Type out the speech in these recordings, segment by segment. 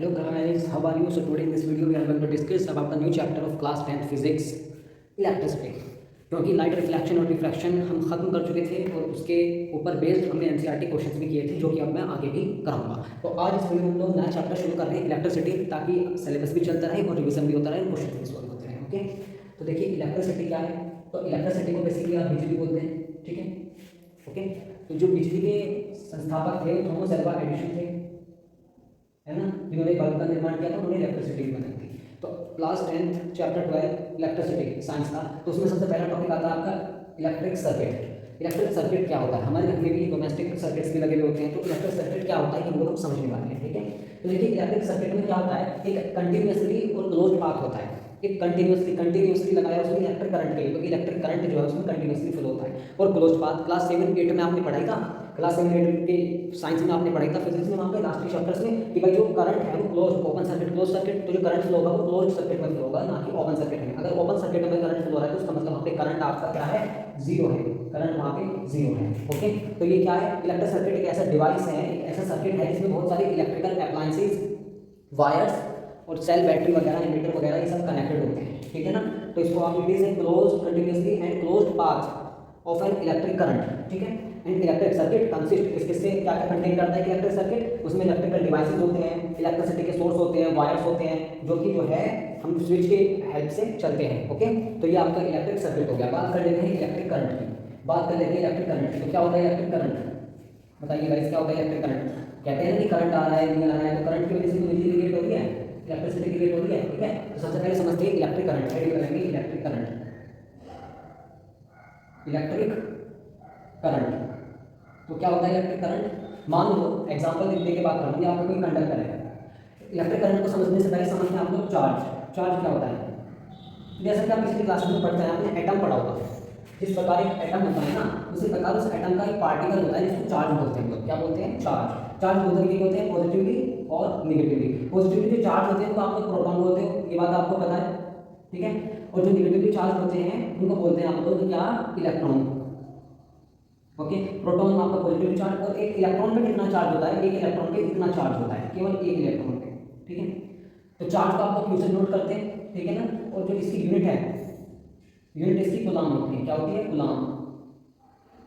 Hello guys, how are you? So today in this video we are going to discuss about the new chapter of class 10th physics, electricity. क्योंकि light reflection और refraction हम खत्म कर चुके थे और उसके ऊपर बेस्ड हमने एनसीईआरटी क्वेश्चंस भी किए थे, जो कि अब मैं आगे भी कराऊंगा। तो आज इस वीडियो में हम लोग नया चैप्टर शुरू कर रहे हैं इलेक्ट्रिसिटी, ताकि सिलेबस भी चलता रहे और रिविजन भी होता रहे, क्वेश्चन भी सॉल्व होते रहे। ओके, तो देखिए इलेक्ट्रिसिटी क्या है। तो इलेक्ट्रिसिटी को बेसिकली आप बिजली बोलते हैं, ठीक है। ओके, तो जो बिजली के संस्थापक थे थॉमस अल्वा एडिसन थे, है ना, जिन्होंने बल्ब का निर्माण किया था, उन्होंने इलेक्ट्रिसिटी भी बनाई थी। तो क्लास 10 चैप्टर 12 इलेक्ट्रिसिटी साइंस का, तो उसमें सबसे पहला टॉपिक आता है आपका इलेक्ट्रिक सर्किट। इलेक्ट्रिक सर्किट क्या होता है? हमारे घर में भी डोमेस्टिक सर्किट्स भी लगे हुए होते हैं, तो इलेक्ट्रिक सर्किट क्या होता है हम लोग समझने वाले हैं, ठीक है। तो देखिए इलेक्ट्रिक सर्किट में क्या होता है, एक कंटिन्यूसली और क्लोज पाथ होता है। एक कंटिन्यूसली लगाया उसमें इलेक्ट्रिक करंट के लिए, क्योंकि इलेक्ट्रिक करंट जो है उसमें कंटिन्यूसली फ्लो होता है। और क्लोज पाथ क्लास 7-8 में आपने पढ़ाई था, क्लास 7-8 के साइंस में आपने पढ़ाई था, फिजिक्स में वहाँ पे लास्ट के चैप्टर्स में, कि भाई जो करंट है वो close open circuit close circuit, तो जो करंट फ्लो होगा वो क्लोज सर्किट में फ्लो होगा, ना कि ओपन सर्किट में। अगर ओपन सर्किट में करंट फ्लो हो रहा है तो उसका मतलब वहाँ पे करंट आपका क्या है, जीरो है, करंट वहाँ पे जीरो है। ओके, तो ये क्या है, इलेक्ट्रिक सर्किट एक ऐसा डिवाइस है, एक ऐसा सर्किट है जिसमें बहुत सारे इलेक्ट्रिकल अप्लायंसेज, वायर्स और सेल बैटरी वगैरह इन्वर्टर वगैरह ये सब कनेक्टेड होते हैं, ठीक है ना। तो इसको आप it is a close continuously and closed path of an electric current, ठीक है। एंड इलेक्ट्रिक सर्किट कंसिस्ट किससे क्या क्या कंटेन करता है इलेक्ट्रिक सर्किट, उसमें इलेक्ट्रिकल डिवाइसेस होते हैं, इलेक्ट्रिसिटी के सोर्स होते हैं, वायर्स होते हैं, जो कि जो है हम स्विच के हेल्प से चलते हैं। ओके, तो ये आपका इलेक्ट्रिक सर्किट हो गया। बात कर लेते हैं इलेक्ट्रिक करंट की, बात कर लेते हैं इलेक्ट्रिक करंट की। तो क्या होता है इलेक्ट्रिक करंट, बताइए गाइस क्या होता है इलेक्ट्रिक करंट। कहते हैं ना कि करंट आ रहा है नहीं आ रहा है, तो करंट की वजह से बिजली क्रिएट हो रही है, इलेक्ट्रिसिटी क्रिएट हो रही है, ठीक है। तो सबसे पहले समझते हैं इलेक्ट्रिक करंट, हेड करेंगे इलेक्ट्रिक करंट। इलेक्ट्रिक करंट तो क्या होता है इलेक्ट्रिक करंट। मान लो एग्जांपल देने के बाद करूँगी, आपको कोई कंडक्टर है। इलेक्ट्रिक करंट को समझने से पहले समझते हैं आप लोग चार्ज। चार्ज क्या होता है, जैसा कि आप पिछली क्लास में पढ़ते हैं, आपने एटम पढ़ा होगा। जिस प्रकार एक एटम होता है ना, उसी प्रकार उस एटम का एक पार्टिकल होता है जिसको चार्ज बोलते हैं हम लोग। क्या बोलते हैं, चार्ज। चार्ज दो तरीके के होते हैं, पॉजिटिवली और निगेटिवली। पॉजिटिवली जो चार्ज होते हैं उनको आप लोग प्रोटॉन बोलते हो, ये बात आपको पता है, ठीक है। और जो निगेटिवली चार्ज होते हैं उनको बोलते हैं आप लोग क्या, इलेक्ट्रॉन। ओके, प्रोटॉन आपका पॉजिटिव चार्ज, और एक इलेक्ट्रॉन पे कितना चार्ज होता है, एक इलेक्ट्रॉन पे इतना चार्ज होता है, केवल एक इलेक्ट्रॉन पे, ठीक है। तो चार्ज को आप लोग क्यू से नोट करते हैं, ठीक है ना। और जो इसकी यूनिट है, यूनिट इसकी कूलाम होती है। क्या होती है, कूलाम।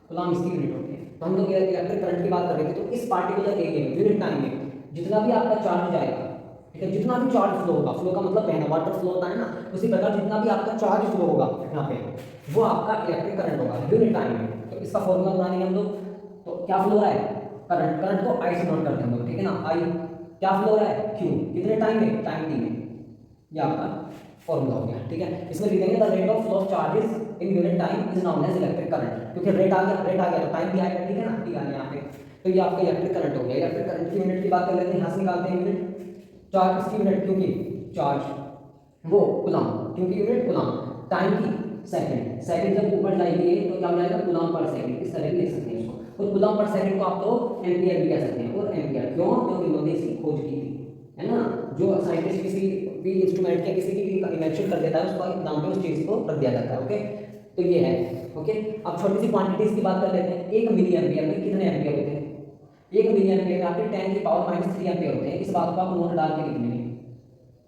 कूलाम इसकी यूनिट होती है। तो हम लोग इलेक्ट्रिक करंट की बात कर रहे थे, तो इस पार्टिकुलर एरिया में यूनिट टाइम में जितना भी आपका चार्ज जाएगा, ठीक है, जितना भी चार्ज फ्लो होगा, फ्लो का मतलब बहना, वाटर फ्लो होता है ना, उसी प्रकार जितना भी आपका चार्ज फ्लो होगा यहाँ पे, वो आपका इलेक्ट्रिक करंट होगा यूनिट टाइम में। तो इसका फॉर्मूला बनाएंगे हम लोग। तो क्या फ्लो हो रहा है, करंट। करंट को आई से नोट करते हैं हम लोग, ठीक है ना। आई क्या फ्लो हो रहा है, क्यू, कितने टाइम में, टाइम टी में। ये आपका फॉर्मूला हो गया, ठीक है। इसमें लिखेंगे the rate of flow of charges in unit time is known as electric current, क्योंकि रेट आ गया तो टाइम भी आएगा, ठीक है ना, टी आ गया यहाँ पे। तो ये आपका इलेक्ट्रिक करंट हो गया। इलेक्ट्रिक करंट की यूनिट की बात कर लेते हैं, यहाँ से निकालते हैं यूनिट। चार्ज इसकी यूनिट, क्योंकि चार्ज वो कूलाम, क्योंकि यूनिट कूलाम, टाइम की सेकंड। सेकंड जब ऊपर जाएगी तो क्या हो जाएगा, कूलाम पर सेकंड, इस तरह लिख सकते हैं इसको। और कूलाम पर सेकंड को आप तो एम्पियर भी कह सकते हैं। और एम्पियर क्यों, क्योंकि इन्होंने इसकी खोज की थी, है ना। जो साइंटिस्ट किसी भी इंस्ट्रूमेंट के किसी की भी इन्वेंशन कर देता है, उसका नाम पे उस चीज को रख दिया जाता है। ओके, तो ये है। ओके, अब छोटी सी क्वांटिटीज की बात कर लेते हैं। 1 मिली एम्पियर में कितने एम्पियर होते हैं, 1 मिली एम्पियर में आपके 10 की पावर -3 एम्पियर होते हैं। इस बात को आप नोट डाल के लिख लेंगे।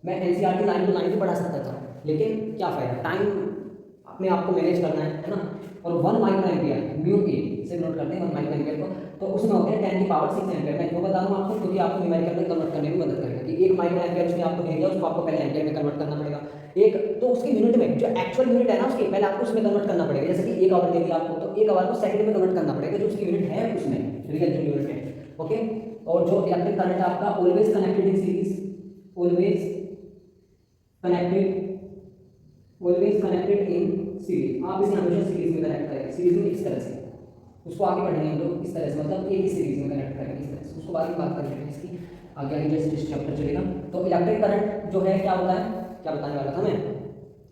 मैं एनसीईआरटी लाइन टू लाइन भी पढ़ा सकता था, लेकिन क्या फायदा, टाइम अपने आप को मैनेज करना है ना। और 1 माइक्रो एम्पियर म्यू ए से नोट करते हैं 1 माइक्रो एम्पियर को, तो उसमें होते हैं 10 की पावर 6 एम्पियर। मैं क्यों बता रहा हूँ आपको, क्योंकि आपको न्यूमेरिकल में कन्वर्ट करने में मदद करेगा। कि 1 माइक्रो एम्पियर उसने आपको दे दिया, उसको आपको पहले एम्पियर में कन्वर्ट करना पड़ेगा। एक तो उसकी यूनिट में जो एक्चुअल यूनिट है ना, उसके पहले आपको उसमें कन्वर्ट करना पड़ेगा। जैसे कि 1 आवर दे दिया आपको, तो 1 आवर को सेकंड में कन्वर्ट करना पड़ेगा, जो उसकी यूनिट है उसमें, रियल जो यूनिट है। ओके, और जो इलेक्ट्रिक करंट है आपका always connected in series, always connected in series. आप इसे हमेशा सीरीज में कनेक्ट करेंगे, सीरीज में इस तरह से, उसको आगे बढ़ेंगे हम लोग इस तरह से, मतलब एक ही सीरीज में कनेक्ट करेंगे इस तरह से। उसको बाद में बात करेंगे इसकी, आगे आगे जैसे चैप्टर चलेगा। तो इलेक्ट्रिक करंट जो है क्या होता है, क्या बताने वाला था मैं,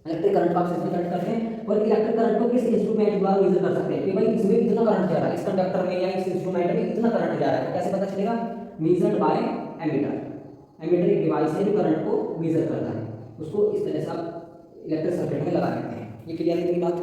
इलेक्ट्रिक करंट को आप इसमें कनेक्ट करते हैं। और इलेक्ट्रिक करंट को किस इंस्ट्रूमेंट द्वारा मेजर कर सकते हैं कि भाई इसमें इतना करंट जा रहा है, इस कंडक्टर में या इस इंस्ट्रूमेंट में इतना करंट जा रहा है। कैसे पता चलेगा, मेजर्ड बाय एमीटर। एमीटर एक डिवाइस है जो करंट को मेजर करता है, उसको इस तरह से आप इलेक्ट्रिक सर्किट में लगा देते हैं। ये क्लियर है इतनी बात।